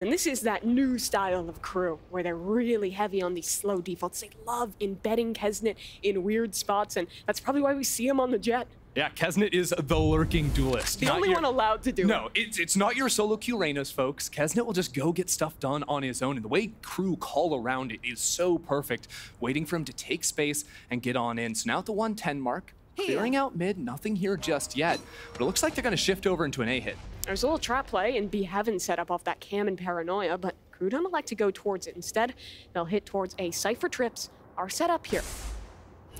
And this is that new style of crew, where they're really heavy on these slow defaults. They love embedding Kesnet in weird spots, and that's probably why we see him on the jet. Yeah, Kesnet is the lurking duelist. The only one allowed to do it. No, it's not your solo queue Reynos, folks. Kesnet will just go get stuff done on his own, and the way crew call around it is so perfect, waiting for him to take space and get on in. So now at the 110 mark, clearing out mid, nothing here just yet, but it looks like they're going to shift over into an A hit. There's a little trap play and B Heaven set up off that cam and paranoia, but crew don't like to go towards it. Instead, they'll hit towards A. Cypher trips are set up here.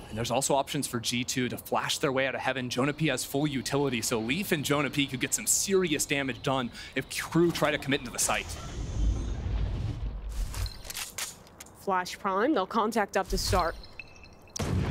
And there's also options for G2 to flash their way out of Heaven. Jonah P has full utility, so Leaf and Jonah P could get some serious damage done if crew try to commit into the site. Flash prime, they'll contact up to start.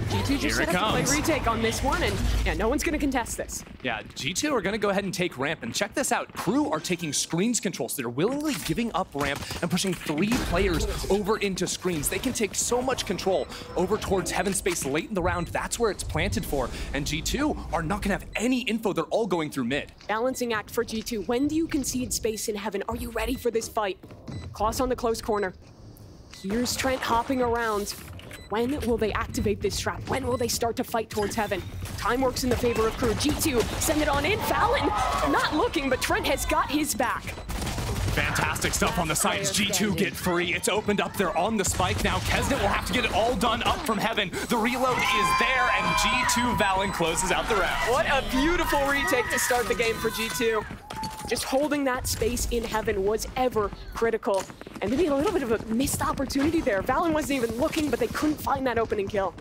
G2 just set up to play retake on this one, and yeah, no one's gonna contest this. Yeah, G2 are gonna go ahead and take ramp, and check this out. Crew are taking screens control, so they're willingly giving up ramp and pushing 3 players over into screens. They can take so much control over towards Heaven space late in the round. That's where it's planted for, and G2 are not gonna have any info. They're all going through mid. Balancing act for G2. When do you concede space in Heaven? Are you ready for this fight? Kloss on the close corner. Here's Trent hopping around. When will they activate this trap? When will they start to fight towards Heaven? Time works in the favor of crew. G2, send it on in. Fallon, not looking, but Trent has got his back. Fantastic stuff on the site as G2 get free. It's opened up. They're on the spike now. Kesnet will have to get it all done up from Heaven. The reload is there, and G2 Valen closes out the round. What a beautiful retake to start the game for G2. Just holding that space in Heaven was ever critical. And maybe a little bit of a missed opportunity there. Valen wasn't even looking, but they couldn't find that opening kill.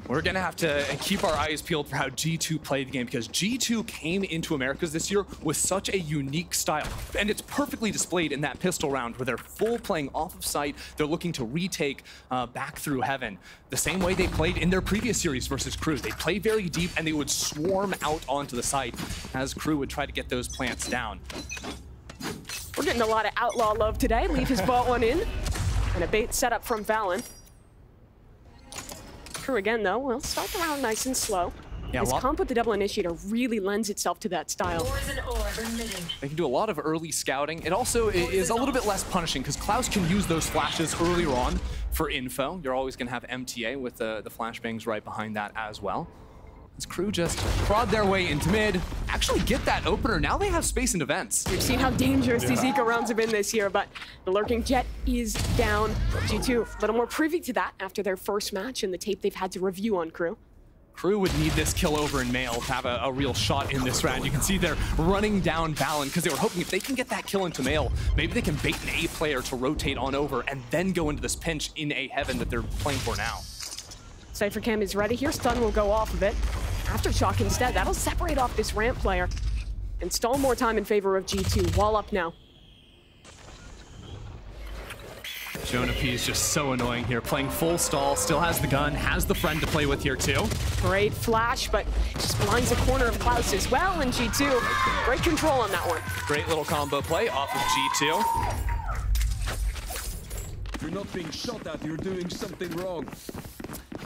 We're going to have to keep our eyes peeled for how G2 played the game, because G2 came into Americas this year with such a unique style. And it's perfectly displayed in that pistol round where they're full playing off of site. They're looking to retake back through Heaven. The same way they played in their previous series versus Crew. They play very deep and they would swarm out onto the site as Crew would try to get those plants down. We're getting a lot of outlaw love today. Leaf has bought one in. And a bait setup from Valen. Crew again, though, will start the round nice and slow. Yeah, his comp with the double initiator really lends itself to that style. They can do a lot of early scouting. It also is a little bit less punishing because Klaus can use those flashes earlier on for info. You're always going to have MTA with the flashbangs right behind that as well. As Crew just prod their way into mid, actually get that opener. Now they have space into vents. We've seen how dangerous these eco rounds have been this year, but the lurking jet is down. G2 a little more privy to that after their first match and the tape they've had to review on Crew. Crew would need this kill over in Mail to have a real shot in this round. You can see they're running down Valen because they were hoping if they can get that kill into Mail, maybe they can bait an A player to rotate on over and then go into this pinch in A Heaven that they're playing for now. Cypher Cam is ready here. Stun will go off of it. Aftershock instead. That'll separate off this ramp player and stall more time in favor of G2. Wall up now. Jonah P is just so annoying here, playing full stall, still has the gun, has the friend to play with here too. Great flash, but just blinds the corner of Klaus as well, and G2, great control on that one. Great little combo play off of G2. You're not being shot at, you're doing something wrong.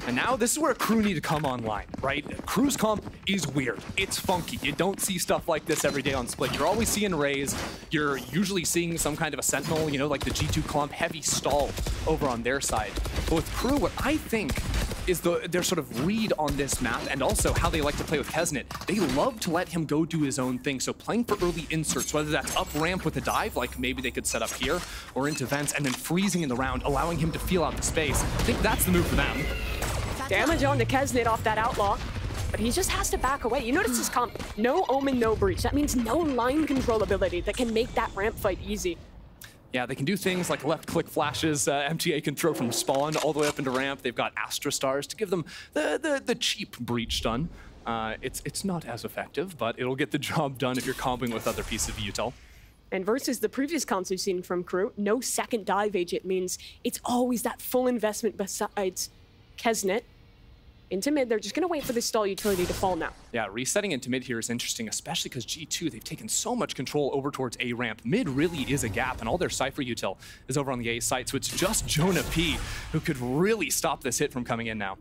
And now this is where Crew need to come online, right? Crew's comp is weird. It's funky. You don't see stuff like this every day on Split. You're always seeing Rays. You're usually seeing some kind of a Sentinel, you know, like the G2 clump, heavy stall over on their side. But with Crew, what I think is their sort of read on this map and also how they like to play with Kesnet. They love to let him go do his own thing. So playing for early inserts, whether that's up ramp with a dive, like maybe they could set up here, or into vents, and then freezing in the round, allowing him to feel out the space. I think that's the move for them. Damage on the Kesnet off that outlaw, but he just has to back away. You notice his comp, no Omen, no Breach. That means no line control ability that can make that ramp fight easy. Yeah, they can do things like left-click flashes. MTA can throw from spawn all the way up into ramp. They've got Astra Stars to give them the cheap Breach stun. It's not as effective, but it'll get the job done if you're comboing with other pieces of util. And versus the previous comps we've seen from Crew, no second dive agent means it's always that full investment besides Kesnet. Into mid, they're just going to wait for the stall utility to fall now. Yeah, resetting into mid here is interesting, especially because G2, they've taken so much control over towards A ramp. Mid really is a gap, and all their Cypher util is over on the A site, so it's just Jonah P who could really stop this hit from coming in now.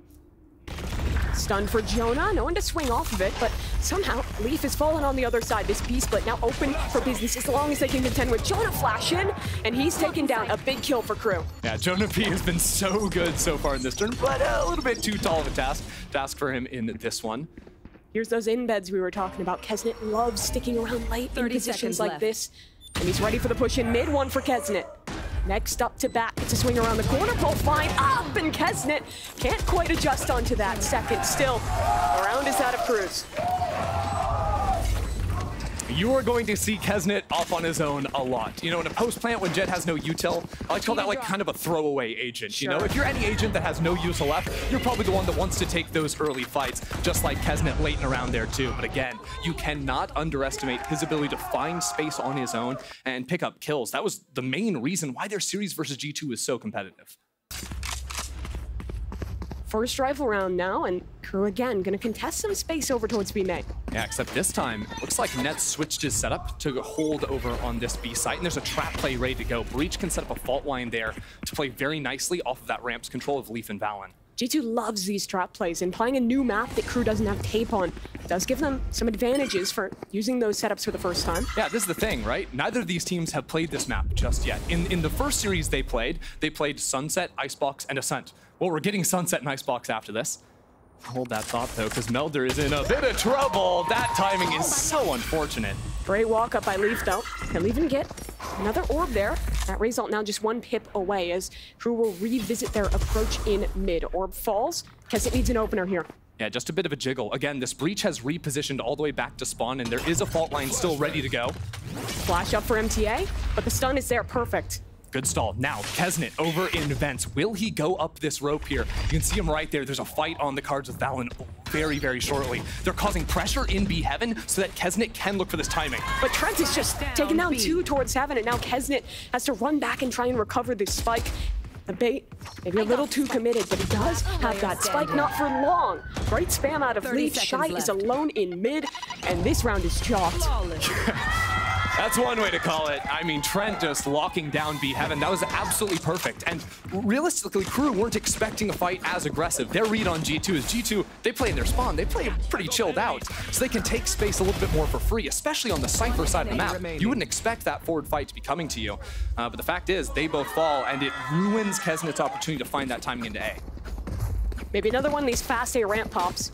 Stun for Jonah, no one to swing off of it, but somehow Leaf is falling on the other side. This B split now open for business as long as they can contend with Jonah flash in, and he's taken down a big kill for KRU. Yeah, Jonah P has been so good so far in this turn, but a little bit too tall of a task for him in this one. Here's those embeds we were talking about. Kesnet loves sticking around late in positions like this, and he's ready for the push in mid. One for Kesnet. Next up to bat, it's a swing around the corner, pull fine up, and Kesnet can't quite adjust onto that. Second still, the round is out of KRU's. You are going to see Kesnet off on his own a lot. You know, in a post plant when Jet has no util, I like to call that like kind of a throwaway agent. Sure. You know, if you're any agent that has no util left, you're probably the one that wants to take those early fights, just like Kesnet late and around there too. But again, you cannot underestimate his ability to find space on his own and pick up kills. That was the main reason why their series versus G2 is so competitive. First rifle round now, and KRU again gonna contest some space over towards B main. Yeah, except this time, looks like Net switched his setup to hold over on this B site, and there's a trap play ready to go. Breach can set up a fault line there to play very nicely off of that ramp's control of Leaf and Valen. G2 loves these trap plays, and playing a new map that KRU doesn't have tape on does give them some advantages for using those setups for the first time. Yeah, this is the thing, right? Neither of these teams have played this map just yet. In the first series they played Sunset, Icebox, and Ascent. Well, we're getting Sunset and Icebox after this. Hold that thought, though, because Melder is in a bit of trouble. That timing is so unfortunate. Great walk up by Leaf, though. He'll even get another orb there. That result now just one pip away as KRU will revisit their approach in mid. Orb falls. Kesnet needs an opener here. Yeah, just a bit of a jiggle. Again, this Breach has repositioned all the way back to spawn, and there is a fault line still ready to go. Flash up for MTA, but the stun is there. Perfect. Good stall. Now, Kesnet over in vents. Will he go up this rope here? You can see him right there. There's a fight on the cards with Valen very, very shortly. They're causing pressure in B heaven so that Kesnet can look for this timing. But Trent is just taking down two towards heaven, and now Kesnet has to run back and try and recover this spike. The bait, maybe a little too committed, but he does have that spike, not for long. Great spam out of Leaf. Shy is alone in mid, and this round is chalked. That's one way to call it. I mean, Trent just locking down B heaven. That was absolutely perfect. And realistically, KRU weren't expecting a fight as aggressive. Their read on G2 is G2, they play in their spawn. They play pretty chilled out. So they can take space a little bit more for free, especially on the Cypher side of the map. You wouldn't expect that forward fight to be coming to you. But the fact is, they both fall, and it ruins Kesnet's opportunity to find that timing into A. Maybe another one of these fast A ramp pops.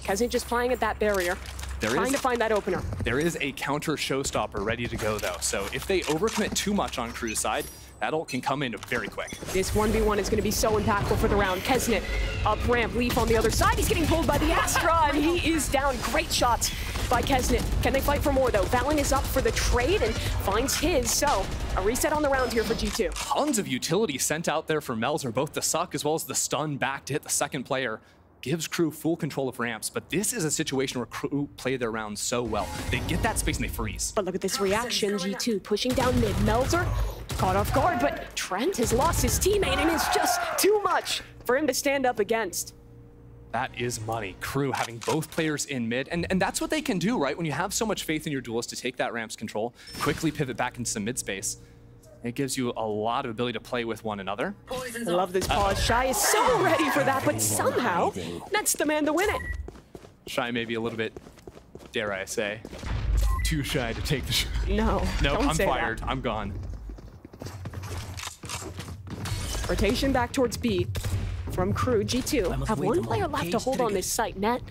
Kesnet just playing at that barrier. Trying to find that opener. There is a counter showstopper ready to go, though. So if they overcommit too much on KRU's side, that ult can come in very quick. This 1v1 is going to be so impactful for the round. Kesnet up ramp, Leaf on the other side. He's getting pulled by the Astra, and he is down. Great shots by Kesnet. Can they fight for more, though? Valen is up for the trade and finds his, so a reset on the round here for G2. Tons of utility sent out there for Melzer, both the suck as well as the stun back to hit the second player. Gives KRU full control of ramps, but this is a situation where KRU play their rounds so well. They get that space and they freeze. But look at this reaction, G2 pushing down mid. Melzer caught off guard, but Trent has lost his teammate, and it's just too much for him to stand up against. That is money. KRU having both players in mid, and that's what they can do, right? When you have so much faith in your duelist to take that ramp's control, quickly pivot back into some mid space. It gives you a lot of ability to play with one another. I love this pause. Shy is so ready for that, but somehow, that's the man to win it. Shy may be a little bit, dare I say, too shy to take the shot. No, I'm fired. I'm gone. Rotation back towards B from KRU. G2 have one player left to hold on this site. Net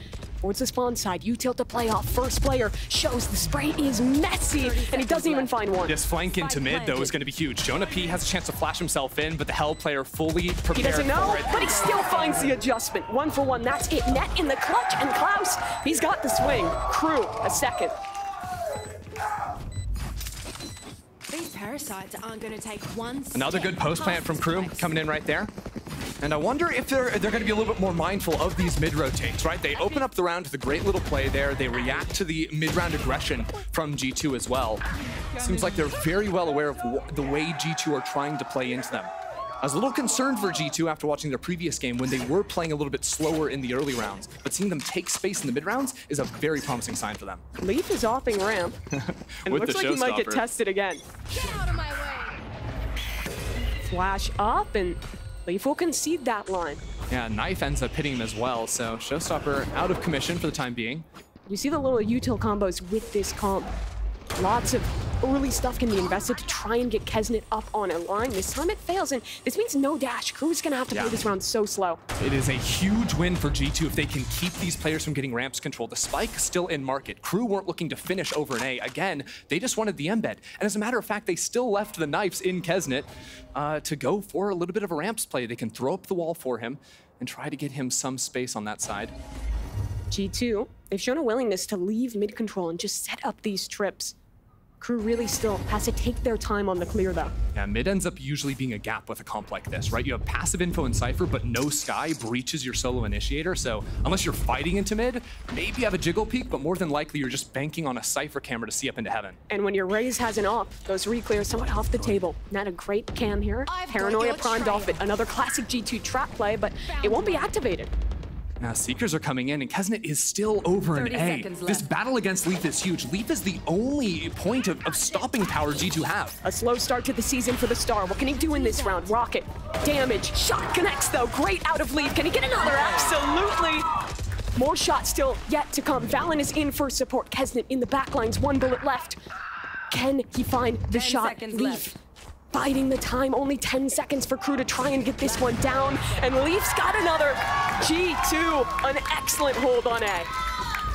towards the spawn side. U-tilt to play off. First player shows the spray is messy, and he doesn't even find one. This flank into mid, though, is going to be huge. Jonah P has a chance to flash himself in, but the Hell player fully prepared. He doesn't know, for it. but he still finds the adjustment. 1 for 1, that's it. Net in the clutch, and Klaus, he's got the swing. KRU, a second. These parasites aren't going to take one step. Another good post plant from KRU coming in right there. And I wonder if they're going to be a little bit more mindful of these mid-rotates, right? They open up the round with a great little play there. They react to the mid-round aggression from G2 as well. Seems like they're very well aware of the way G2 are trying to play into them. I was a little concerned for G2 after watching their previous game when they were playing a little bit slower in the early rounds, but seeing them take space in the mid-rounds is a very promising sign for them. Leaf is offing ramp, and it looks like he might get tested again. Get out of my way. Flash up, and Leaf will concede that line. Yeah, Knife ends up hitting him as well, so Showstopper out of commission for the time being. You see the little util combos with this comp. Lots of early stuff can be invested to try and get Kesnet up on a line. This time it fails, and this means no dash. KRU's gonna have to play this round so slow. It is a huge win for G2 if they can keep these players from getting ramps control. The spike still in market. KRU weren't looking to finish over an A. Again, they just wanted the embed. And as a matter of fact, they still left the knives in Kesnet to go for a little bit of a ramps play. They can throw up the wall for him and try to get him some space on that side. G2, they've shown a willingness to leave mid control and just set up these trips. KRU really still has to take their time on the clear, though. Yeah, mid ends up usually being a gap with a comp like this, right? You have passive info in Cypher, but no Sky breaches your solo initiator, so unless you're fighting into mid, maybe you have a jiggle peek, but more than likely you're just banking on a Cypher camera to see up into heaven. And when your Raze has an op, those reclears somewhat off the table. Not a great cam here. Paranoia primed off it. Another classic G2 trap play, but it won't be activated. Now, Seekers are coming in, and Kesnet is still over an A. This battle against Leaf is huge. Leaf is the only point of stopping power G2 have. A slow start to the season for the Star. What can he do in this round? Rocket, damage, shot connects though. Great out of Leaf. Can he get another? Absolutely. More shots still yet to come. Valen is in for support. Kesnet in the backlines, 1 bullet left. Can he find the shot? Leaf biding the time, only 10 seconds for KRU to try and get this one down, and Leaf's got another. G2, an excellent hold on A.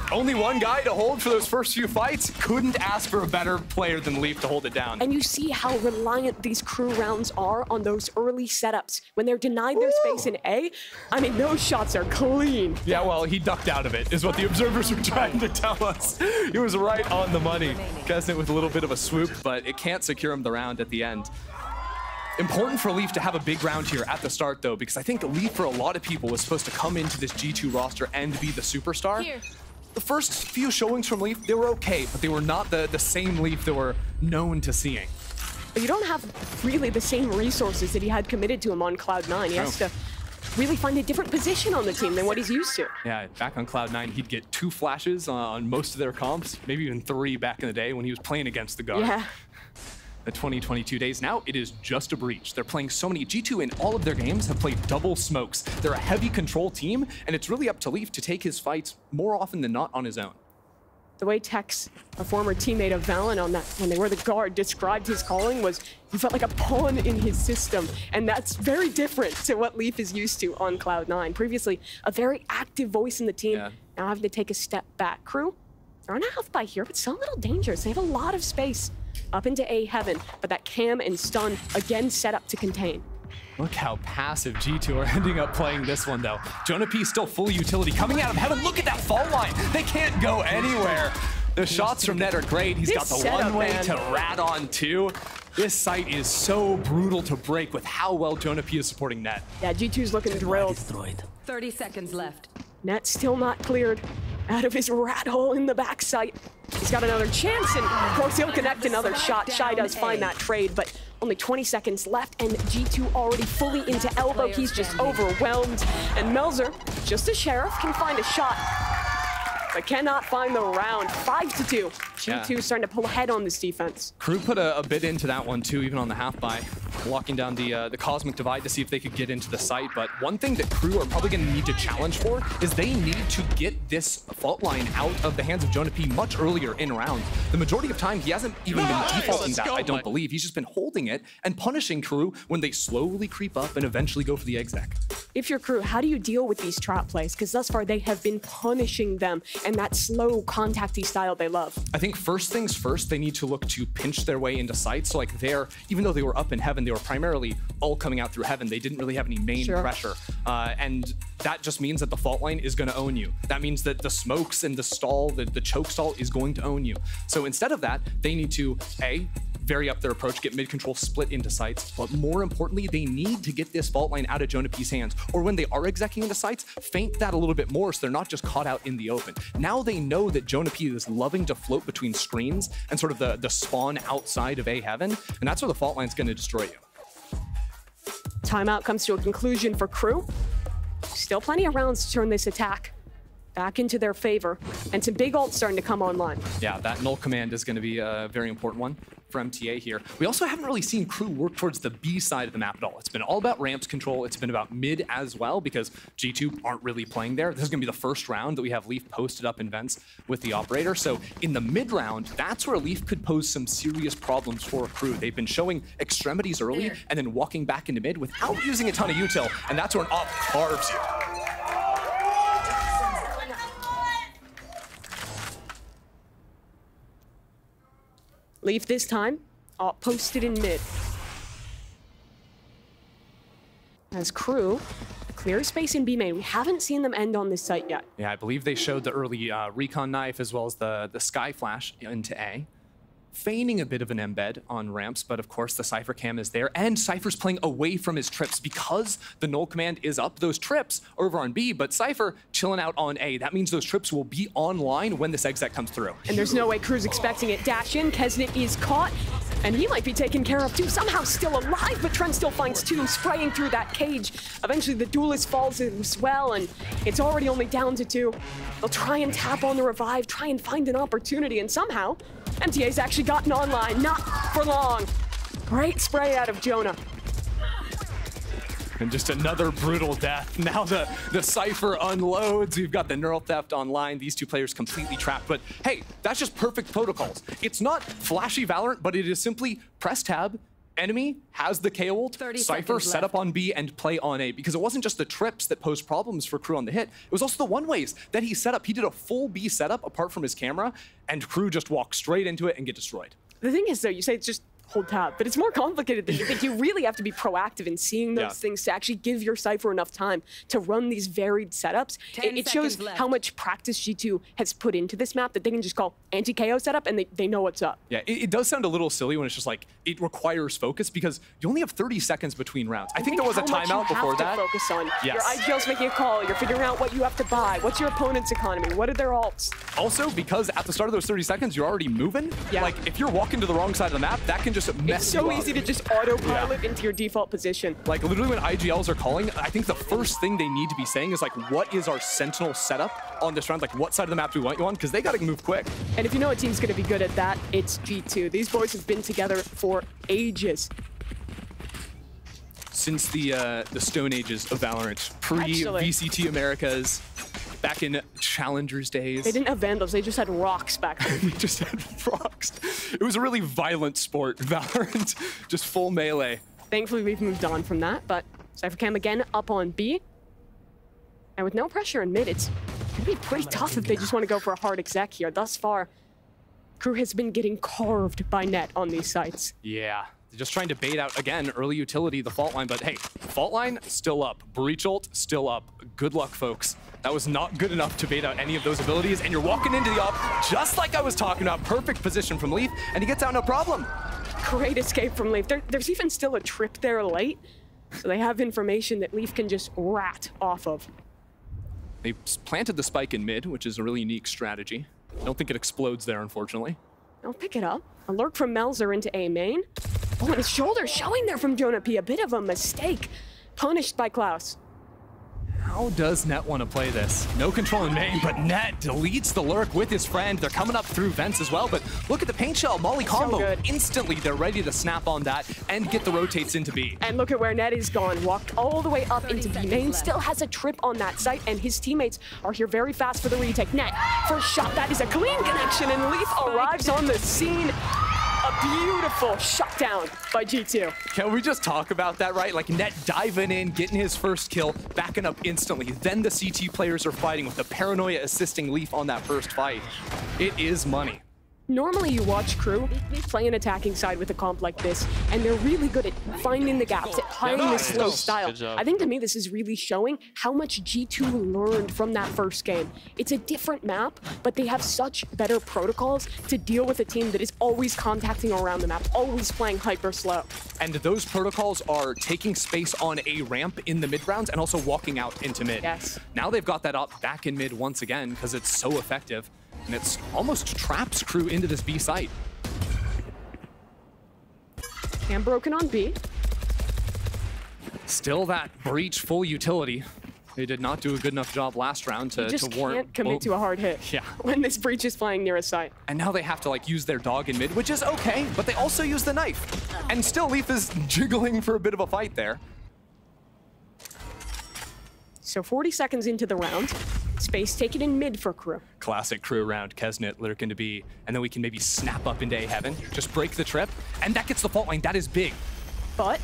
Only one guy to hold for those first few fights. Couldn't ask for a better player than Leaf to hold it down. And you see how reliant these KRU rounds are on those early setups. When they're denied their space in A, I mean, those shots are clean. Yeah, well, he ducked out of it, is what the observers were trying to tell us. He was right on the money. Kesnet with a little bit of a swoop, but it can't secure him the round at the end. Important for Leaf to have a big round here at the start, though, because I think Leaf, for a lot of people, was supposed to come into this G2 roster and be the superstar. Here. The first few showings from Leaf, they were okay, but they were not the same Leaf that we're known to seeing. But you don't have really the same resources that he had committed to him on Cloud9. He has to really find a different position on the team than what he's used to. Yeah, back on Cloud9, he'd get 2 flashes on most of their comps, maybe even 3 back in the day when he was playing against the guard. Yeah. The 2022 days, now it is just a breach. They're playing so many. G2 in all of their games have played double smokes. They're a heavy control team, and it's really up to Leaf to take his fights more often than not on his own. The way Tex, a former teammate of Valen on that, when they were the guard, described his calling was he felt like a pawn in his system. And that's very different to what Leaf is used to on Cloud9. Previously, a very active voice in the team, now having to take a step back. KRU, they're on a health buy here, but still a little dangerous. They have a lot of space up into A heaven, but that cam and stun again set up to contain. Look how passive G2 are ending up playing this one, though. Jonah P still fully utility coming out of heaven. Look at that fault line. They can't go anywhere. The shots from Net are great. He's got the one-way to rat on too. This site is so brutal to break with how well Jonah P is supporting Net. Yeah, G2's looking drilled. 30 seconds left. Net still not cleared out of his rat hole in the back site. He's got another chance, and of course he'll connect another shot. Shy does find that trade, but only 20 seconds left, and G2 already fully into elbow. He's just overwhelmed, and Melzer, just a sheriff, can find a shot, but cannot find the round. 5-2. G2 starting to pull ahead on this defense. KRU put a bit into that one too, even on the half buy, locking down the Cosmic Divide to see if they could get into the site. But one thing that KRU are probably going to need to challenge for is they need to get this fault line out of the hands of Jonah P much earlier in round. The majority of time, he hasn't even been defaulting that, I don't believe. He's just been holding it and punishing KRU when they slowly creep up and eventually go for the exec. If you're KRU, how do you deal with these trap plays? Because thus far, they have been punishing them and that slow, contacty style they love. I think first things first, they need to look to pinch their way into sites. So like even though they were up in heaven, they were primarily all coming out through heaven. They didn't really have any main pressure. And that just means that the fault line is going to own you. That means that the smokes and the stall, the choke stall is going to own you. So instead of that, they need to, vary up their approach, get mid-control split into sites, but more importantly, they need to get this fault line out of Jonah P's hands, or when they are execing into sites, feint that a little bit more so they're not just caught out in the open. Now they know that Jonah P is loving to float between screens and sort of the spawn outside of A heaven, and that's where the fault line's going to destroy you. Timeout comes to a conclusion for KRU. Still plenty of rounds to turn this attack back into their favor, and some big ults starting to come online. Yeah, that null command is going to be a very important one. for MTA here. We also haven't really seen KRU work towards the B side of the map at all. It's been all about ramps control. It's been about mid as well, because G2 aren't really playing there. This is going to be the first round that we have Leaf posted up in vents with the operator. So in the mid round, that's where Leaf could pose some serious problems for KRU. They've been showing extremities early and then walking back into mid without using a ton of util, and that's where an op carves you. Leaf this time, posted in mid. As KRU clear space in B main. We haven't seen them end on this site yet. Yeah, I believe they showed the early recon knife as well as the sky flash into A. Feigning a bit of an embed on ramps, but of course the Cypher cam is there, and Cypher's playing away from his trips because the null command is up. Those trips are over on B, but Cypher chilling out on A. That means those trips will be online when this exec comes through. And there's no way KRU's expecting it. Dash in, Kesnet is caught, and he might be taken care of too. Somehow still alive, but Trent still finds two, spraying through that cage. Eventually the duelist falls as well, and it's already only down to two. They'll try and tap on the revive, try and find an opportunity, and somehow MTA's actually gotten online, not for long. Great spray out of Jonah. And just another brutal death. Now the Cypher unloads. We've got the Neural Theft online. These two players completely trapped. But hey, that's just perfect protocols. It's not flashy Valorant, but it is simply press tab. Enemy has the KO ult, Cypher set up on B and play on A, because it wasn't just the trips that posed problems for KRU on the hit, it was also the one-ways that he set up. He did a full B setup apart from his camera, and KRU just walked straight into it and get destroyed. The thing is, though, you say it's just hold tab, but it's more complicated than you think. You really have to be proactive in seeing those things to actually give your Cypher enough time to run these varied setups. It shows how much practice G2 has put into this map that they can just call anti-KO setup and they know what's up. Yeah, it does sound a little silly when it's just like, it requires focus because you only have 30 seconds between rounds. I think there was a timeout before that. Focus on. Yes. Your IGL's making a call, you're figuring out what you have to buy, what's your opponent's economy, what are their alts. Also, because at the start of those 30 seconds, you're already moving, like if you're walking to the wrong side of the map, that can just mess you up. Easy to just autopilot into your default position. Like literally when IGLs are calling, I think the first thing they need to be saying is like, what is our Sentinel setup on this round? Like what side of the map do we want you on? Because they got to move quick. And if you know a team's going to be good at that, it's G2. These boys have been together for ages. Since the Stone Ages of Valorant, pre-VCT Americas, back in Challengers days. They didn't have Vandals, they just had rocks back then. They just had rocks. It was a really violent sport, Valorant, just full melee. Thankfully, we've moved on from that, but Cypher Cam again up on B. And with no pressure in mid, it's gonna be pretty tough if they just want to go for a hard exec here. Thus far, KRU has been getting carved by net on these sites. Yeah. Just trying to bait out, again, early utility, the fault line, but hey, fault line still up, breach ult still up. Good luck, folks. That was not good enough to bait out any of those abilities, and you're walking into the op just like I was talking about. Perfect position from Leaf, and he gets out no problem. Great escape from Leaf. There's even still a trip there late, so they have information that Leaf can just rat off of. They planted the spike in mid, which is a really unique strategy. I don't think it explodes there, unfortunately. I'll pick it up. A lurk from Melzer into A main. Oh, and his shoulder showing there from Jonah P. A bit of a mistake. Punished by Klaus. How does Net want to play this? No control in main, but Net deletes the lurk with his friend. They're coming up through vents as well, but look at the paint shell, Molly combo. So instantly, they're ready to snap on that and get the rotates into B. And look at where Net is gone. Walked all the way up into B main. Still has a trip on that site, and his teammates are here very fast for the retake. Net, first shot, that is a clean connection, and Leaf arrives on the scene. A beautiful shutdown by G2. Can we just talk about that, right? Like Net diving in, getting his first kill, backing up instantly. Then the CT players are fighting with the paranoia assisting Leaf on that first fight. It is money. Normally you watch KRU play an attacking side with a comp like this, and they're really good at finding the gaps, at playing this slow style. I think to me this is really showing how much G2 learned from that first game. It's a different map, but they have such better protocols to deal with a team that is always contacting around the map, always playing hyper slow. And those protocols are taking space on a ramp in the mid rounds and also walking out into mid. Yes. Now they've got that up back in mid once again because it's so effective. And it's almost traps KRU into this B site. Cam broken on B. Still that breach full utility. They did not do a good enough job last round to just warrant. can't commit to a hard hit. Yeah. When this breach is flying near a site. And now they have to like use their dog in mid, which is okay, but they also use the knife. And still Leaf is jiggling for a bit of a fight there. So 40 seconds into the round, space taken in mid for KRU. Classic KRU round, Kesnet lurking to be, and then we can maybe snap up into A heaven, just break the trip, and that gets the fault line. That is big. But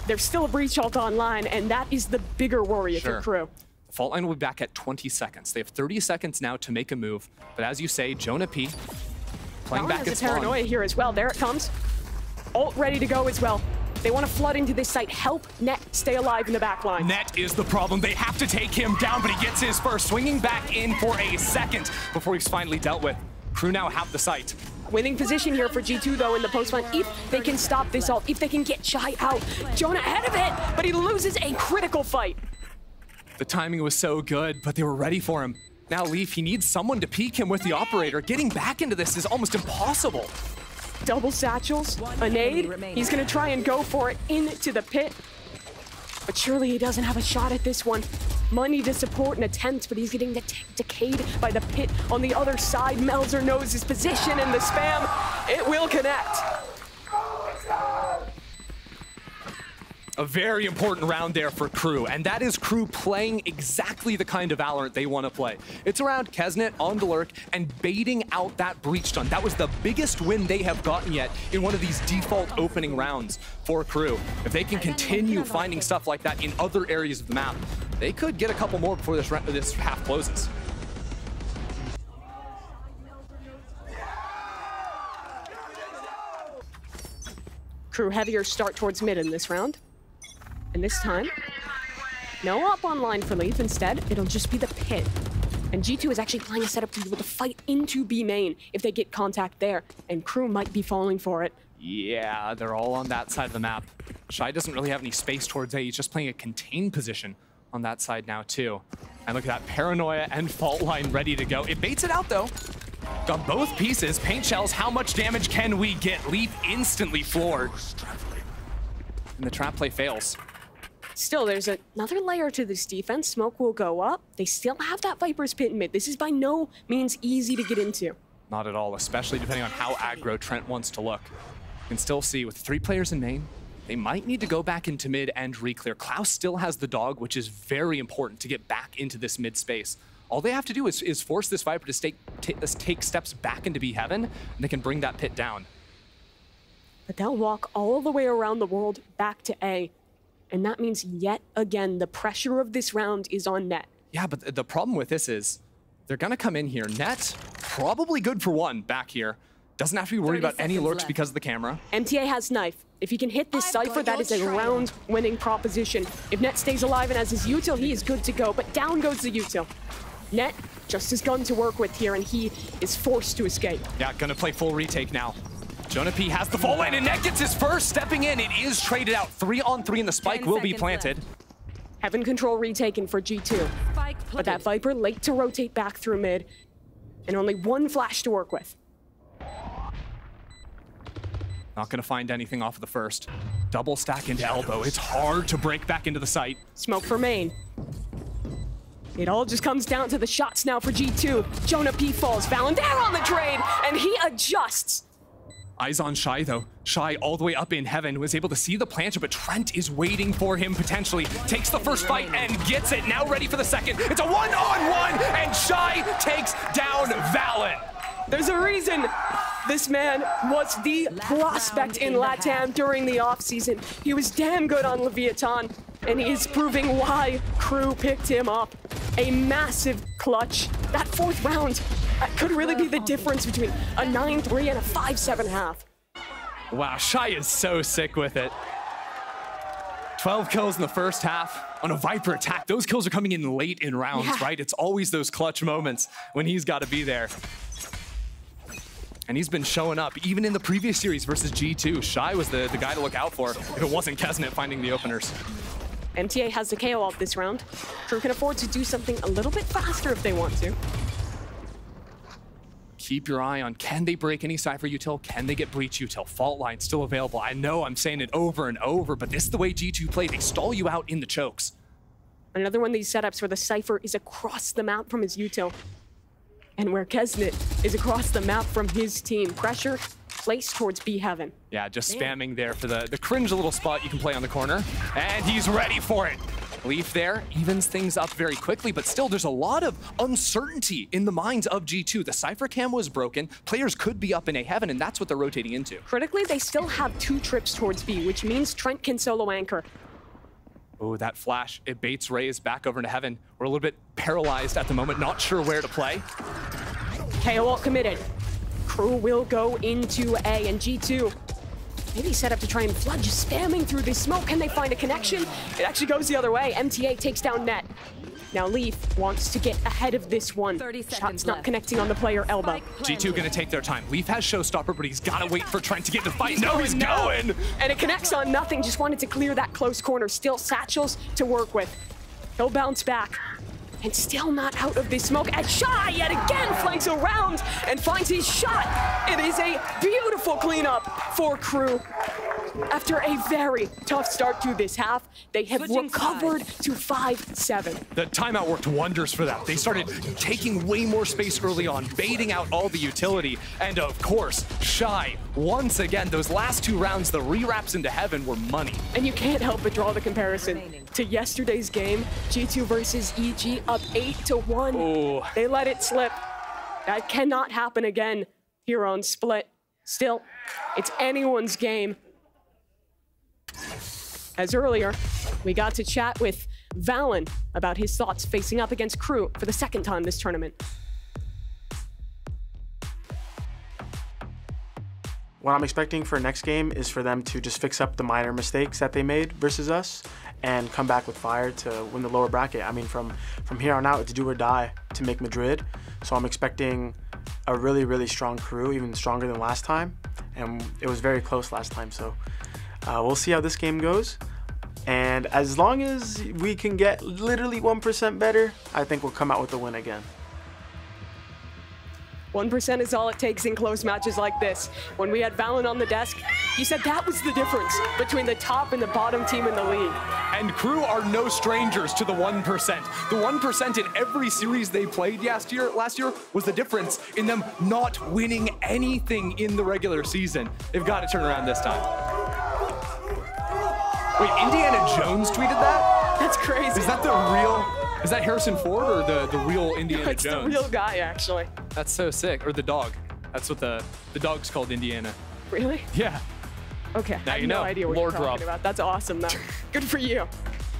there's still a breach ult online, and that is the bigger worry for KRU. The fault line will be back at 20 seconds. They have 30 seconds now to make a move, but as you say, Jonah P playing Valorant back has at a spawn. paranoia here as well. There it comes. Ult ready to go as well. They want to flood into this site. Help Net stay alive in the back line. Net is the problem. They have to take him down, but he gets his first, swinging back in for a second before he's finally dealt with. KRU now have the site. Winning position here for G2 though in the post line. If they can stop this ult, if they can get Shy out. Jonah ahead of it, but he loses a critical fight. The timing was so good, but they were ready for him. Now Leaf, he needs someone to peek him with the operator. Getting back into this is almost impossible. Double satchels, a nade. He's gonna try and go for it into the pit. But surely he doesn't have a shot at this one. Money to support an attempt, but he's getting decayed by the pit on the other side. Melzer knows his position and the spam. It will connect. A very important round there for KRU, and that is KRU playing exactly the kind of Valorant they want to play. It's around Kesnet on the lurk and baiting out that breach stun. That was the biggest win they have gotten yet in one of these default opening rounds for KRU. If they can continue finding stuff like that in other areas of the map, they could get a couple more before this half closes. KRU heavier start towards mid in this round. And this time, no up online for Leaf. Instead, it'll just be the pit. And G2 is actually playing a setup to be able to fight into B main if they get contact there. And KRU might be falling for it. Yeah, they're all on that side of the map. Shy doesn't really have any space towards A. He's just playing a contained position on that side now, too. And look at that, paranoia and fault line ready to go. It baits it out, though. Got both pieces. Paint shells, how much damage can we get? Leaf instantly floored. And the trap play fails. Still, there's another layer to this defense. Smoke will go up. They still have that Viper's pit in mid. This is by no means easy to get into. Not at all, especially depending on how aggro Trent wants to look. You can still see with 3 players in main, they might need to go back into mid and reclear. Klaus still has the dog, which is very important to get back into this mid space. All they have to do is force this Viper to take steps back into B heaven, and they can bring that pit down. But they'll walk all the way around the world back to A. And that means yet again, the pressure of this round is on Net. Yeah, but the problem with this is they're going to come in here. Net, probably good for one back here. Doesn't have to be worried about any lurks because of the camera. MTA has knife. If he can hit this Cypher, that is a round-winning proposition. If Net stays alive and has his util, he is good to go. But down goes the util. Net, just his gun to work with here, and he is forced to escape. Yeah, gonna play full retake now. Jonah P has the fault line, and Net gets his first, stepping in. It is traded out. 3-on-3, and the spike will be planted. Heaven control retaken for G2. But that Viper late to rotate back through mid, and only one flash to work with. Not gonna find anything off of the first. Double stack into elbow. It's hard to break back into the site. Smoke for main. It all just comes down to the shots now for G2. Jonah P falls. Valendair on the trade, and he adjusts. Eyes on Shy, though. Shy, all the way up in heaven, was able to see the planter, but Trent is waiting for him, potentially. Takes the first fight and gets it. Now ready for the second. It's a one-on-one, and Shy takes down Valen. There's a reason this man was the prospect in LATAM during the offseason. He was damn good on Leviathan, and he is proving why KRU picked him up. A massive clutch. That 4th round could really be the difference between a 9-3 and a 5-7 half. Wow, Shy is so sick with it. 12 kills in the first half on a Viper attack. Those kills are coming in late in rounds, right? It's always those clutch moments when he's got to be there. And he's been showing up, even in the previous series versus G2. Shy was the guy to look out for if it wasn't Kesnet finding the openers. MTA has the KO ult this round. KRU can afford to do something a little bit faster if they want to. Keep your eye on, can they break any Cypher util? Can they get breach util? Fault line still available. I know I'm saying it over and over, but this is the way G2 play. They stall you out in the chokes. Another one of these setups where the Cypher is across the map from his util. And where Kesnet is across the map from his team. Pressure placed towards B Heaven. Yeah, just spamming there for the cringe little spot you can play on the corner. And he's ready for it. Leaf there evens things up very quickly, but still there's a lot of uncertainty in the minds of G2. The Cypher cam was broken. Players could be up in A Heaven, and that's what they're rotating into. Critically, they still have 2 trips towards B, which means Trent can solo anchor. Oh, that flash. It baits Raze back over into Heaven. We're a little bit paralyzed at the moment, not sure where to play. KO ult committed. Crew will go into A, and G2 maybe set up to try and flood, just spamming through this smoke. Can they find a connection? It actually goes the other way. MTA takes down Net. Now Leaf wants to get ahead of this one. 30 seconds Shot's not left. connecting on the player elbow. G2 gonna take their time. Leaf has Showstopper, but he's gotta wait for Trent to get the fight. No, he's going! And it connects on nothing. Just wanted to clear that close corner. Still satchels to work with. He'll bounce back. And still not out of this smoke. And Shy yet again flanks around and finds his shot. It is a beautiful cleanup for Crew. After a very tough start to this half, they have recovered to 5-7. The timeout worked wonders for them. They started taking way more space early on, baiting out all the utility. And of course, Shy, once again, those last 2 rounds, the re-wraps into Heaven were money. And you can't help but draw the comparison to yesterday's game, G2 versus EG, up 8-1. Oh. They let it slip. That cannot happen again here on Split. Still, it's anyone's game. As earlier, we got to chat with Valen about his thoughts facing up against Crew for the 2nd time this tournament. What I'm expecting for next game is for them to just fix up the minor mistakes that they made versus us and come back with fire to win the lower bracket. I mean, from here on out, it's do or die to make Madrid. So I'm expecting a really, really strong Crew, even stronger than last time. And it was very close last time, so we'll see how this game goes. And as long as we can get literally 1% better, I think we'll come out with a win again. 1% is all it takes in close matches like this. When we had Valen on the desk, he said that was the difference between the top and the bottom team in the league. And Crew are no strangers to the 1%. The 1% in every series they played last year was the difference in them not winning anything in the regular season. They've got to turn around this time. Wait, Indiana Jones tweeted that? That's crazy. Is that the real... Is that Harrison Ford or the real Indiana It's Jones? the real guy, actually. That's so sick. Or the dog. That's what the dog's called, Indiana. Really? Yeah. Okay. Now I have you know. no idea what Lord you're talking drop. about. That's awesome, though. Good for you.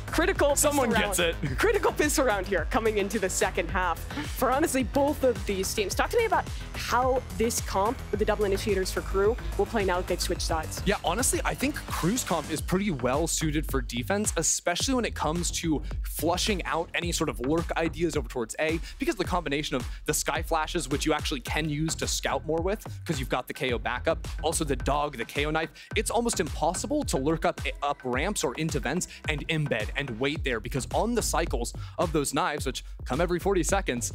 Critical Someone piss gets around. it. Critical piss around here coming into the second half. For honestly, both of these teams. Talk to me about how this comp with the double initiators for Crew will play now that they've switched sides. Yeah, honestly, I think Crew's comp is pretty well suited for defense, especially when it comes to flushing out any sort of lurk ideas over towards A, because the combination of the sky flashes, which you actually can use to scout more with, because you've got the KO backup, also the dog, the KO knife, it's almost impossible to lurk up ramps or into vents and embed and wait there, because on the cycles of those knives, which come every 40 seconds,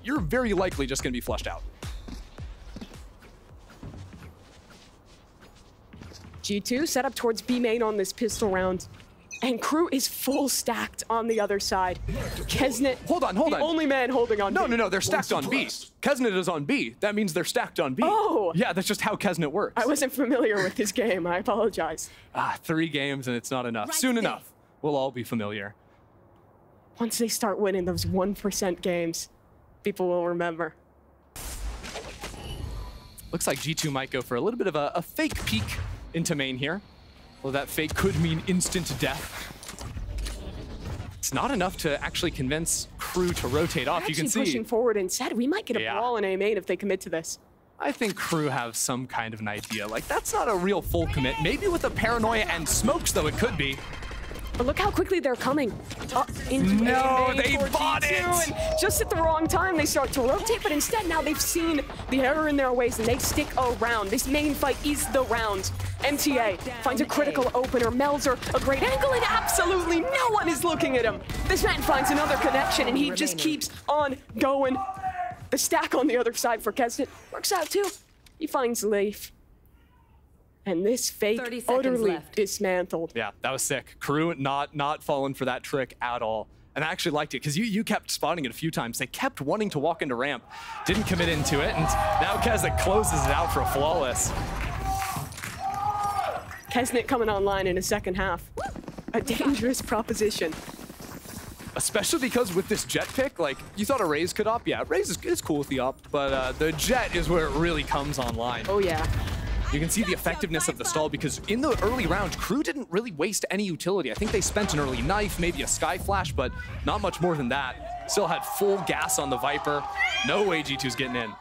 you're very likely just going to be flushed out. G2 set up towards B main on this pistol round. And Crew is full stacked on the other side. Kesnet, Hold on. the only man holding on B. No, they're stacked on B. Kesnet is on B. That means they're stacked on B. Oh! Yeah, that's just how Kesnet works. I wasn't familiar with this game. I apologize. 3 games and it's not enough. Soon enough, we'll all be familiar. Once they start winning those 1% games, people will remember. Looks like G2 might go for a little bit of a fake peek into main here. Well, that fake could mean instant death. It's not enough to actually convince Crew to rotate off. You can see pushing forward instead. We might get a Yeah. brawl in A main if they commit to this. I think Crew have some kind of an idea. Like, that's not a real full commit. Maybe with a paranoia and smokes, though, it could be. But look how quickly they're coming up into No, A main they for bought G2, it! And just at the wrong time, they start to rotate, but instead now they've seen the error in their ways and they stick around. This main fight is the round. MTA finds a critical opener. Melzer, a great angle, and absolutely no one is looking at him. This man finds another connection, and he just keeps on going. The stack on the other side for Kesnet works out too. He finds Leif. And this fake 30 seconds utterly left. dismantled. Yeah, that was sick. Crew not falling for that trick at all. And I actually liked it because you kept spotting it a few times. They kept wanting to walk into ramp, didn't commit into it, and now Kesnet closes it out for a flawless. Kesnet coming online in a second half. A dangerous proposition. Especially because with this jet pick, like, you thought a Raze could op. Yeah, Raze is cool with the op, but the jet is where it really comes online. Oh, yeah. You can see the effectiveness of the stall because in the early round, KRU didn't really waste any utility. I think they spent an early knife, maybe a sky flash, but not much more than that. Still had full gas on the Viper. No way G2's getting in.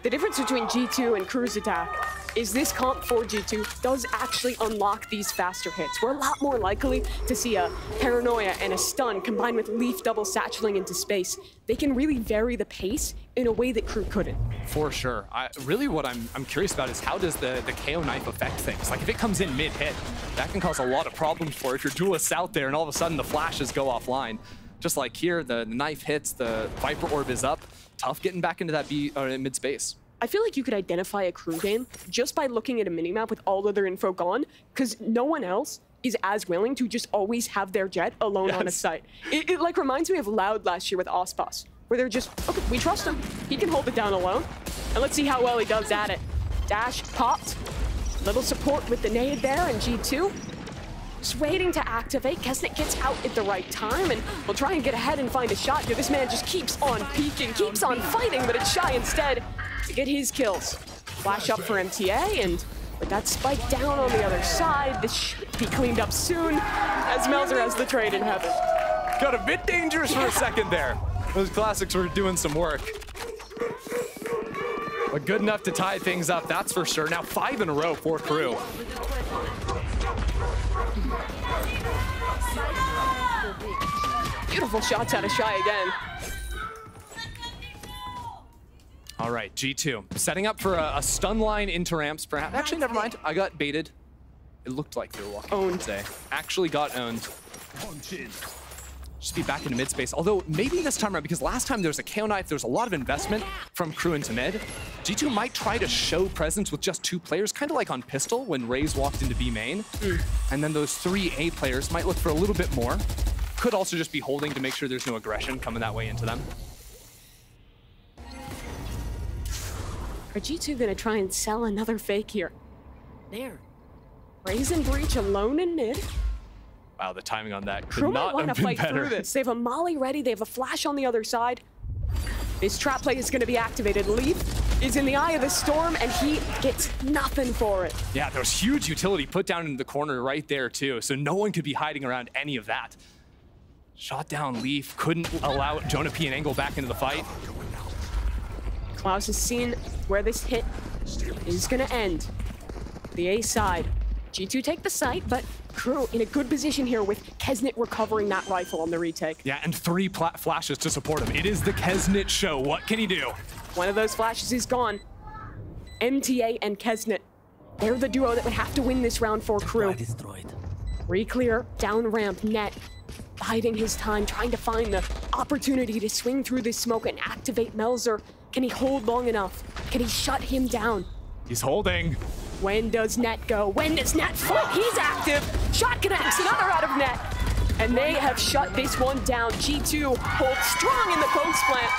The difference between G2 and KRU's attack is this comp for G2 does actually unlock these faster hits. We're a lot more likely to see a paranoia and a stun combined with Leaf double satcheling into space. They can really vary the pace in a way that KRU couldn't. For sure. Really what I'm curious about is how does the KO knife affect things? Like if it comes in mid-hit, that can cause a lot of problems for if your duelists out there and all of a sudden the flashes go offline. Just like here, the knife hits, the Viper orb is up. Tough getting back into that mid space. I feel like you could identify a KRU game just by looking at a minimap with all other info gone, because no one else is as willing to just always have their jet alone on a site. It like reminds me of Loud last year with Ospas, where they're just, okay, we trust him. He can hold it down alone. And let's see how well he does at it. Dash popped. Little support with the nade there, and G2 just waiting to activate. Kesnet gets out at the right time, and we'll try and get ahead and find a shot here. This man just keeps on peeking, keeps on fighting, but it's Shy instead to get his kills. Flash up for MTA, and with that spike down on the other side, this should be cleaned up soon, as Melzer has the trade in heaven. Got a bit dangerous for a second there. Those classics were doing some work. But good enough to tie things up, that's for sure. Now 5 in a row for KRU. Beautiful shots out of Shy again. All right, G2 setting up for a stun line into ramps, perhaps. Actually, never mind. I got baited. It looked like they were walking. Owned. Today. Actually got owned. Just be back into mid space. Although maybe this time around, because last time there was a KO knife, there was a lot of investment from KRU into mid. G2 might try to show presence with just 2 players, kind of like on Pistol when Raze walked into B main. And then those 3 A players might look for a little bit more. Could also just be holding to make sure there's no aggression coming that way into them. Are G2 gonna try and sell another fake here? There. Raze and Breach alone in mid. Wow, the timing on that could KRU might not want have to been fight better. through this. They have a molly ready, they have a flash on the other side. This trap play is gonna be activated. Leaf is in the eye of the storm, and he gets nothing for it. Yeah, there was huge utility put down in the corner right there too, so no one could be hiding around any of that. Shot down Leaf, couldn't allow Jonah P and Angle back into the fight. Klaus has seen where this hit is gonna end. The A side. G2 take the site, but KRU in a good position here with Kesnet recovering that rifle on the retake. Yeah, and 3 flashes to support him. It is the Kesnet show. What can he do? One of those flashes is gone. MTA and Kesnet. They're the duo that would have to win this round for KRU. Reclear, down ramp, Net. Biding his time, trying to find the opportunity to swing through this smoke and activate Melzer. Can he hold long enough? Can he shut him down? He's holding. When does Net go? When does Net fight? He's active. Shot connects, another out of Net. And they have shut this one down. G2 holds strong in the post plant.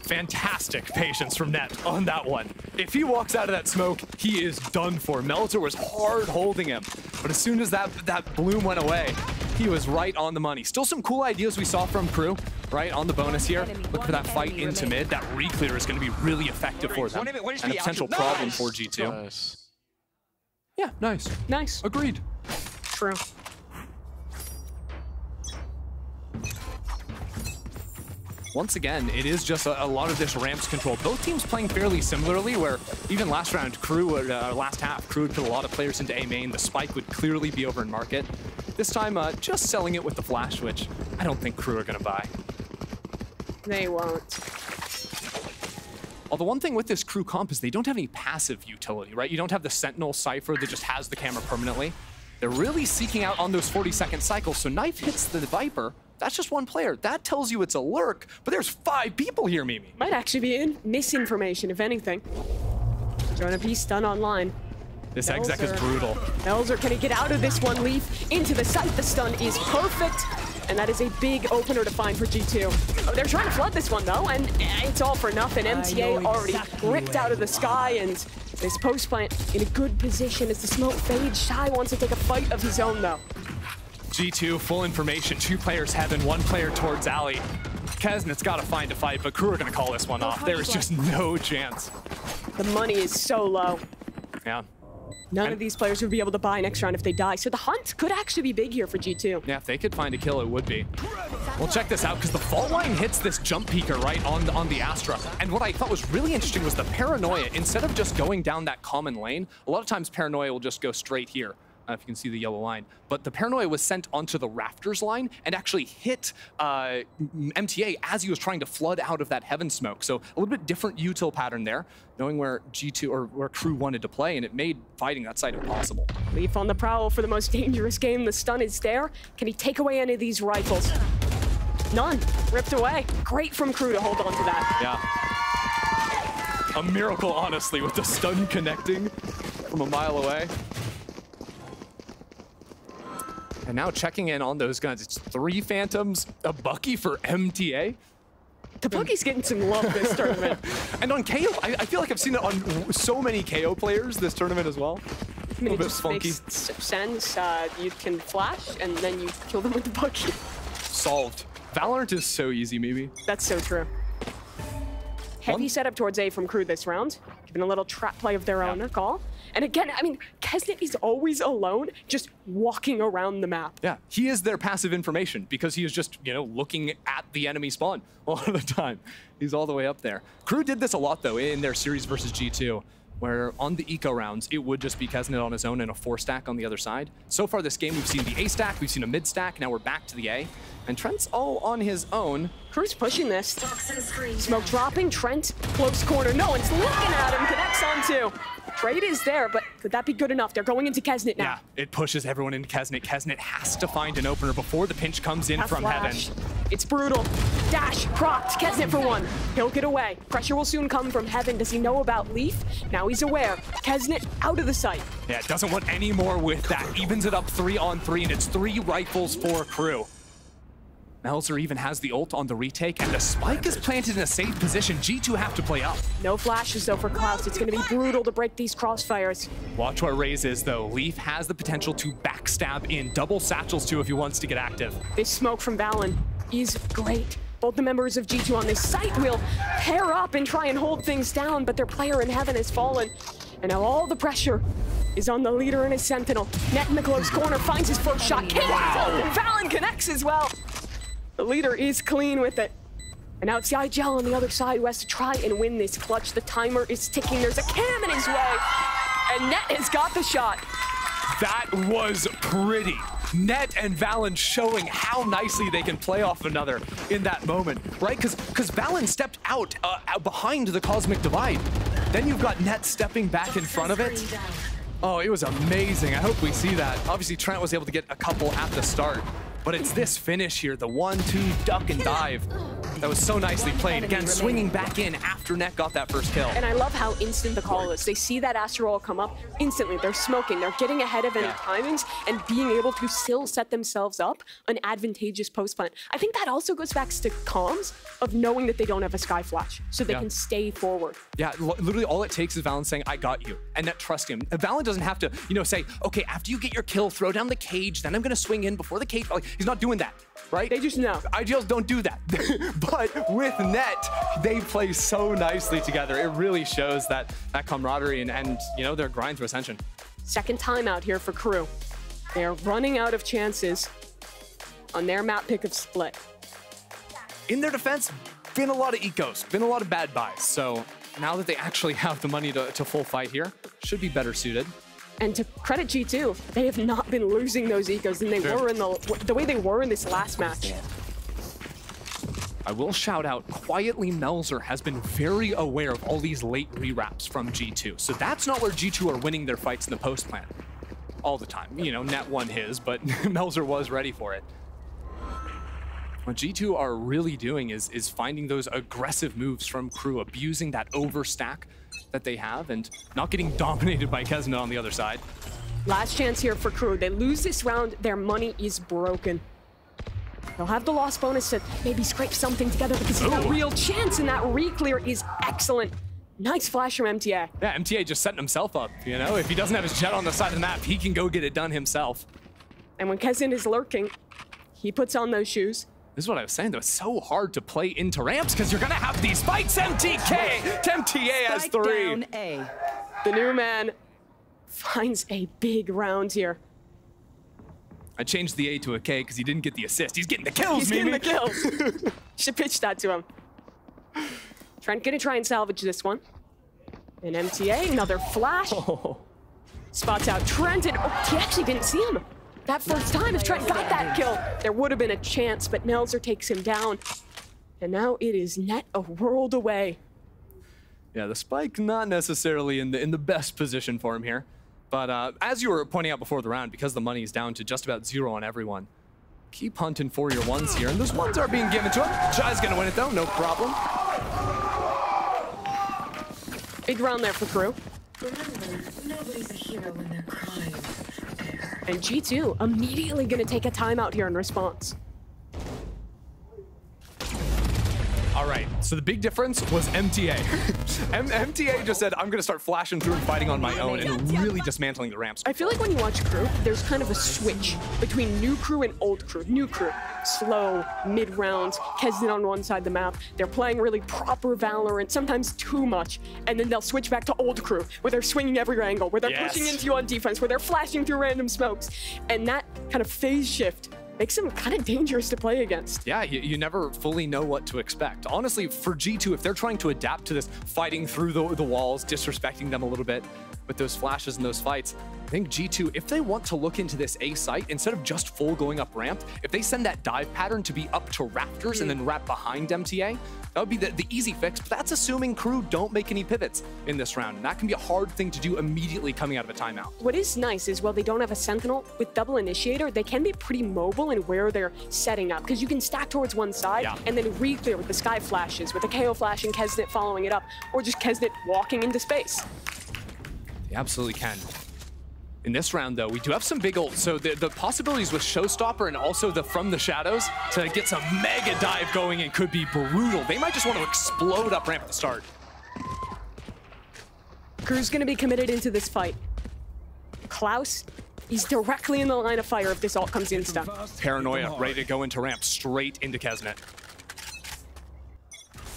Fantastic patience from Net on that one. If he walks out of that smoke, he is done for. Melzer was hard holding him, but as soon as that bloom went away, he was right on the money. Still some cool ideas we saw from KRU, right, on the bonus here. Look for that fight into mid. That reclear is going to be really effective for them, and a potential problem for G2. Nice. Yeah, nice. Nice. Agreed. True. Once again, it is just a lot of this ramps control. Both teams playing fairly similarly, where even last round, last half, KRU would put a lot of players into A main. The spike would clearly be over in market. This time, just selling it with the flash, which I don't think KRU are going to buy. They won't. Although one thing with this KRU comp is they don't have any passive utility, right? You don't have the Sentinel Cypher that just has the camera permanently. They're really seeking out on those 40-second cycles, so Knife hits the Viper. That's just one player. That tells you it's a lurk, but there's 5 people here, Mimi. Might actually be misinformation, if anything. Jonah P stun online. This exec is brutal. Melzer, can he get out of this one? Leaf into the site. The stun is perfect. And that is a big opener to find for G2. Oh, they're trying to flood this one, though, and it's all for nothing. MTA already ripped out of the sky, and this post plant in a good position as the smoke fades. Shy wants to take a fight of his own, though. G2, full information. 2 players heaven, 1 player towards alley. Kesnet's got to find a fight, but KRU are going to call this one off. There is just no chance. The money is so low. Yeah. None of these players would be able to buy next round if they die, so the hunt could actually be big here for G2. Yeah, if they could find a kill, it would be. Well, check this out, because the fault line hits this jump peeker right on the Astra. And what I thought was really interesting was the Paranoia. Instead of just going down that common lane, a lot of times Paranoia will just go straight here. If you can see the yellow line. But the Paranoia was sent onto the Rafters line and actually hit MTA as he was trying to flood out of that heaven smoke. So a little bit different util pattern there, knowing where G2 or where KRU wanted to play, and it made fighting that site impossible. Leaf on the prowl for the most dangerous game. The stun is there. Can he take away any of these rifles? None. Ripped away. Great from KRU to hold on to that. Yeah. A miracle, honestly, with the stun connecting from a mile away. And now checking in on those guns. It's 3 Phantoms, a Bucky for MTA. The Bucky's getting some love this tournament. And on KO, I feel like I've seen it on so many KO players this tournament as well. I mean, it just makes sense. You can flash, and then you kill them with the Bucky. Solved. Valorant is so easy, maybe. That's so true. Heavy setup towards A from KRU this round. Giving a little trap play of their own, a call. And again, I mean, Kesnet is always alone, just walking around the map. Yeah, he is their passive information because he is just, you know, looking at the enemy spawn all the time. He's all the way up there. KRU did this a lot, though, in their series versus G2, where on the eco rounds, it would just be Kesnet on his own and a 4-stack on the other side. So far this game, we've seen the A-stack, we've seen a mid-stack, now we're back to the A. And Trent's all on his own. KRU's pushing this. Smoke dropping, Trent, close corner. No one's looking at him, connects on 2. Trade is there, but could that be good enough? They're going into Kesnet now. Yeah, it pushes everyone into Kesnet. Kesnet has to find an opener before the pinch comes in from heaven. It's brutal. Dash, propped, Kesnet for 1. He'll get away. Pressure will soon come from heaven. Does he know about Leaf? Now he's aware. Kesnet out of the sight. Yeah, doesn't want any more with that. Evens it up 3 on 3, and it's 3 rifles for KRU. Melzer even has the ult on the retake, and the spike is planted in a safe position. G2 have to play up. No flashes, though, for Klaus. It's going to be brutal to break these crossfires. Watch what Raze is, though. Leaf has the potential to backstab in. Double satchels, too, if he wants to get active. This smoke from Valen is great. Both the members of G2 on this site will pair up and try and hold things down, but their player in heaven has fallen. And now all the pressure is on the leader and his sentinel. Net in the close corner, finds his first shot. Wow! And Valen connects as well. The leader is clean with it. And now it's the IGL on the other side who has to try and win this clutch. The timer is ticking. There's a cam in his way. And Net has got the shot. That was pretty. Net and Valen showing how nicely they can play off another in that moment, right? Because Valen stepped out behind the Cosmic Divide. Then you've got Net stepping back in front of it. Oh, it was amazing. I hope we see that. Obviously, Trent was able to get a couple at the start. But it's this finish here, the 1-2 duck and dive. That was so nicely played. Again, swinging back in after Net got that first kill. And I love how instant the call is. They see that Astro Roll come up instantly. They're smoking. They're getting ahead of any timings and being able to still set themselves up an advantageous post plant. I think that also goes back to comms of knowing that they don't have a sky flash, so they can stay forward. Yeah, literally all it takes is Valen saying, I got you, and Net trust him. Valen doesn't have to, you know, say, okay, after you get your kill, throw down the cage, then I'm gonna swing in before the cage. Like, he's not doing that, right? They just know. IGLs don't do that. But with Net, they play so nicely together. It really shows that camaraderie and you know, their grind through Ascension. Second timeout here for KRU. They are running out of chances on their map pick of split. In their defense, been a lot of ecos, been a lot of bad buys. So now that they actually have the money to full fight here, should be better suited. And to credit G2, they have not been losing those ecos than they were in the way they were in this last match. I will shout out, quietly Melzer has been very aware of all these late rewraps from G2. So that's not where G2 are winning their fights in the post plant all the time. You know, Net won his, but Melzer was ready for it. What G2 are really doing is finding those aggressive moves from KRU, abusing that overstack that they have and not getting dominated by Kesnet on the other side. Last chance here for KRU. They lose this round, their money is broken. They'll have the loss bonus to maybe scrape something together because it's a real chance, and that re-clear is excellent. Nice flash from MTA. Yeah, MTA just setting himself up, you know? If he doesn't have his jet on the side of the map, he can go get it done himself. And when Kesnet is lurking, he puts on those shoes. This is what I was saying, though. It's so hard to play into ramps because you're going to have these fights. MTA has 3. Down A. The new man finds a big round here. I changed the A to a K because he didn't get the assist. He's getting the kills, He's getting the kills. Should pitch that to him. Trent gonna try and salvage this one. And MTA, another flash. Spots out Trent, and he actually didn't see him. That first time, if Trent got that kill, there would have been a chance, but Melzer takes him down. And now it is net a world away. Yeah, the spike not necessarily in the best position for him here. But as you were pointing out before the round, because the money is down to just about 0 on everyone, keep hunting for your ones here. And those ones are being given to him. Shy's gonna win it though, no problem. Big round there for KRU. Remember, nobody's a hero when they're crying. And G2 immediately gonna take a timeout here in response. All right, so the big difference was MTA. MTA just said, I'm gonna start flashing through and fighting on my own and really dismantling the ramps. I feel like when you watch KRU, there's kind of a switch between new KRU and old KRU. New KRU, slow, mid-rounds, Kesnet on one side of the map. They're playing really proper Valorant, sometimes too much, and then they'll switch back to old KRU, where they're swinging every angle, where they're pushing into you on defense, where they're flashing through random smokes. And that kind of phase shift makes them kind of dangerous to play against. Yeah, you never fully know what to expect. Honestly, for G2, if they're trying to adapt to this, fighting through the walls, disrespecting them a little bit with those flashes and those fights, I think G2, if they want to look into this A site, instead of just full going up ramp, if they send that dive pattern to be up to Raptors and then wrap behind MTA, that would be the easy fix, but that's assuming KRU don't make any pivots in this round, and that can be a hard thing to do immediately coming out of a timeout. What is nice is, while they don't have a Sentinel, with double initiator, they can be pretty mobile in where they're setting up, because you can stack towards one side and then re-clear with the sky flashes, with the KO flash and Kesnet following it up, or just Kesnet walking into space. They absolutely can. In this round, though, we do have some big ults, so the possibilities with Showstopper and also the From the Shadows to get some mega dive going in could be brutal. They might just want to explode up ramp at the start. KRU's gonna be committed into this fight. Klaus, he's directly in the line of fire if this ult comes insta. Paranoia, ready to go into ramp, straight into Kesnet.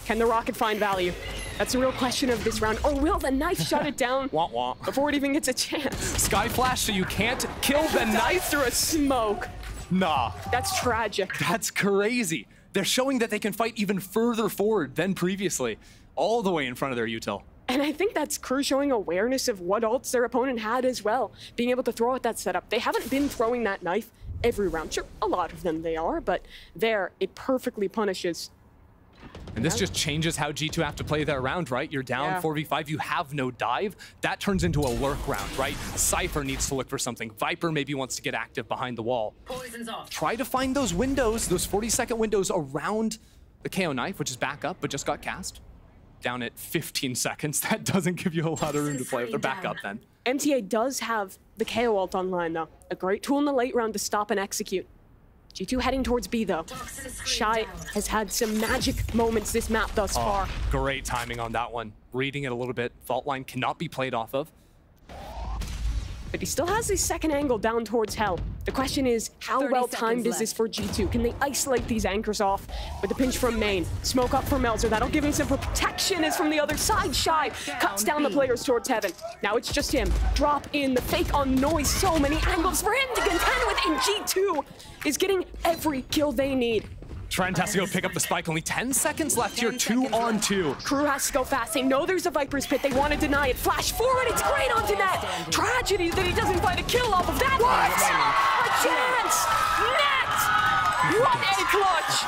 Can the rocket find value? That's the real question of this round. Or will the knife shut it down Wah wah. before it even gets a chance? Sky flash, so you can't kill the knife Through a smoke. Nah. That's tragic. That's crazy. They're showing that they can fight even further forward than previously, all the way in front of their util. And I think that's KRU showing awareness of what ults their opponent had as well. Being able to throw at that setup. They haven't been throwing that knife every round. Sure, a lot of them they are, but there, it perfectly punishes. And this just changes how G2 have to play their round, right? You're down 4v5, you have no dive. That turns into a lurk round, right? Cypher needs to look for something. Viper maybe wants to get active behind the wall. Poison's off. Try to find those windows, those 40-second windows around the KO knife, which is back up, but just got cast. Down at 15 seconds. That doesn't give you a lot of room to play with. They're back up then. MTA does have the KO ult online though. A great tool in the late round to stop and execute. G2 heading towards B though. Shy has had some magic moments this map thus far. Great timing on that one. Reading it a little bit. Fault line cannot be played off of. But he still has his second angle down towards Hell. The question is, how well timed is this for G2? Can they isolate these anchors off with a pinch from main? Smoke up for Melzer. That'll give him some protection as from the other side. Shy cuts down the players towards heaven. Now it's just him. Drop in the fake on noise. So many angles for him to contend with, and G2 is getting every kill they need. Trent has to go pick up the spike. Only 10 seconds left here. 2-on-2. KRU has to go fast. They know there's a Viper's Pit. They want to deny it. Flash forward. It's great onto net. Tragedy that he doesn't find a kill off of that. What? A chance. Net. What a clutch.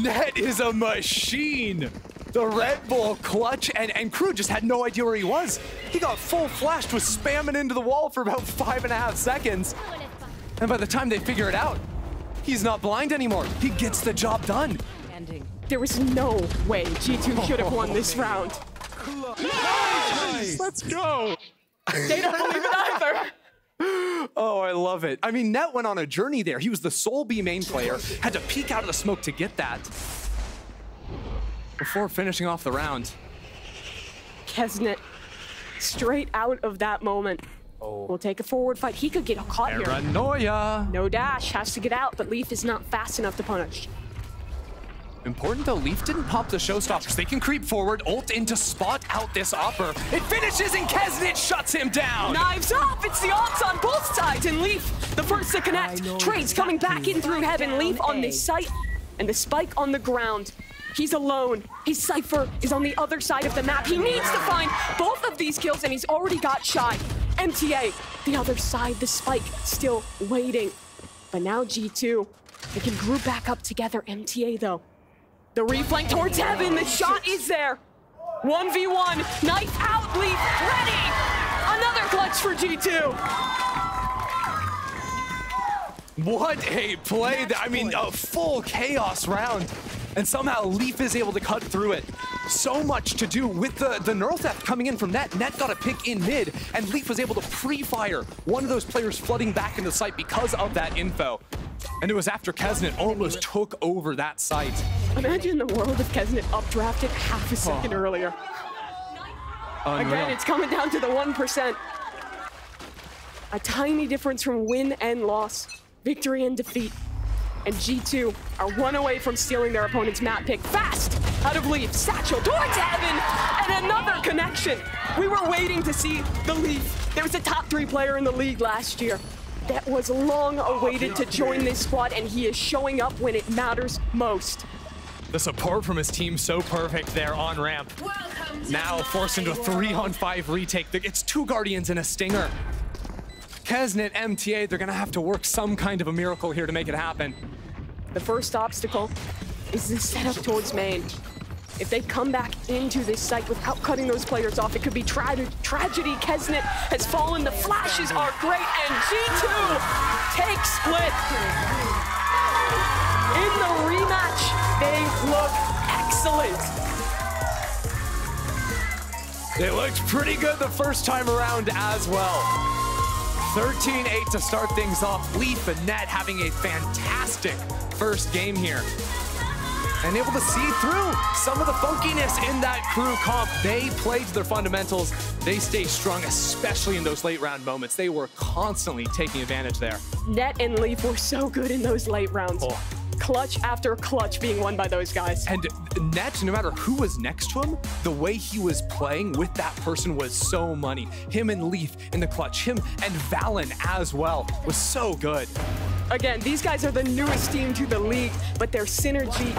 Net is a machine. The Red Bull clutch, and KRU just had no idea where he was. He got full flashed, was spamming into the wall for about 5.5 seconds. And by the time they figure it out, he's not blind anymore. He gets the job done. There was no way G2 should have won this round. Nice. Let's go. They don't believe it either. Oh, I love it. I mean, Net went on a journey there. He was the sole B main player, had to peek out of the smoke to get that before finishing off the round. Kesnet, straight out of that moment, will take a forward fight. He could get caught here. Paranoia. No dash, has to get out, but Leaf is not fast enough to punish. Important though, Leaf didn't pop the showstoppers. They can creep forward, ult in to spot out this Opper. It finishes and Kesnet shuts him down. Knives up, it's the ults on both sides, and Leaf, the first to connect. Trades coming back in through heaven. Leaf on this site, and the spike on the ground. He's alone. His Cypher is on the other side of the map. He needs to find both of these kills, and he's already got Shy. MTA, the other side, the spike still waiting. But now G2, they can group back up together. MTA though. The reflank towards heaven, the shot is there. 1v1, knife out, Leaf ready. Another clutch for G2. What a play. I mean, a full chaos round. And somehow Leaf is able to cut through it. So much to do with the neural theft coming in from Net. Net got a pick in mid, and Leaf was able to pre-fire one of those players flooding back into the site because of that info. And it was after Kesnet almost took over that site. Imagine the world if Kesnet updrafted half a second earlier. Unreal. Again, it's coming down to the 1%. A tiny difference from win and loss, victory and defeat. And G2 are one away from stealing their opponent's map pick. Fast out of Leaf, Satchel towards heaven, and another connection. We were waiting to see the Leaf. There was a top 3 player in the league last year that was long awaited to join this squad, and he is showing up when it matters most. The support from his team so perfect there on ramp. Now forced into a 3-on-5 retake. It's 2 Guardians and a Stinger. Kesnet, MTA, they're gonna have to work some kind of a miracle here to make it happen. The first obstacle is the setup towards main. If they come back into this site without cutting those players off, it could be tragedy. Kesnet has fallen, the flashes are great, and G2 takes split. In the rematch, they look excellent. They looked pretty good the first time around as well. 13-8 to start things off. Leaf and Net having a fantastic first game here. And able to see through some of the funkiness in that KRU comp. They played to their fundamentals. They stay strong, especially in those late round moments. They were constantly taking advantage there. Net and Leaf were so good in those late rounds. Oh. Clutch after clutch being won by those guys. And Net, no matter who was next to him, the way he was playing with that person was so money. Him and Leaf in the clutch, him and Valen as well, was so good. Again, these guys are the newest team to the league, but their synergy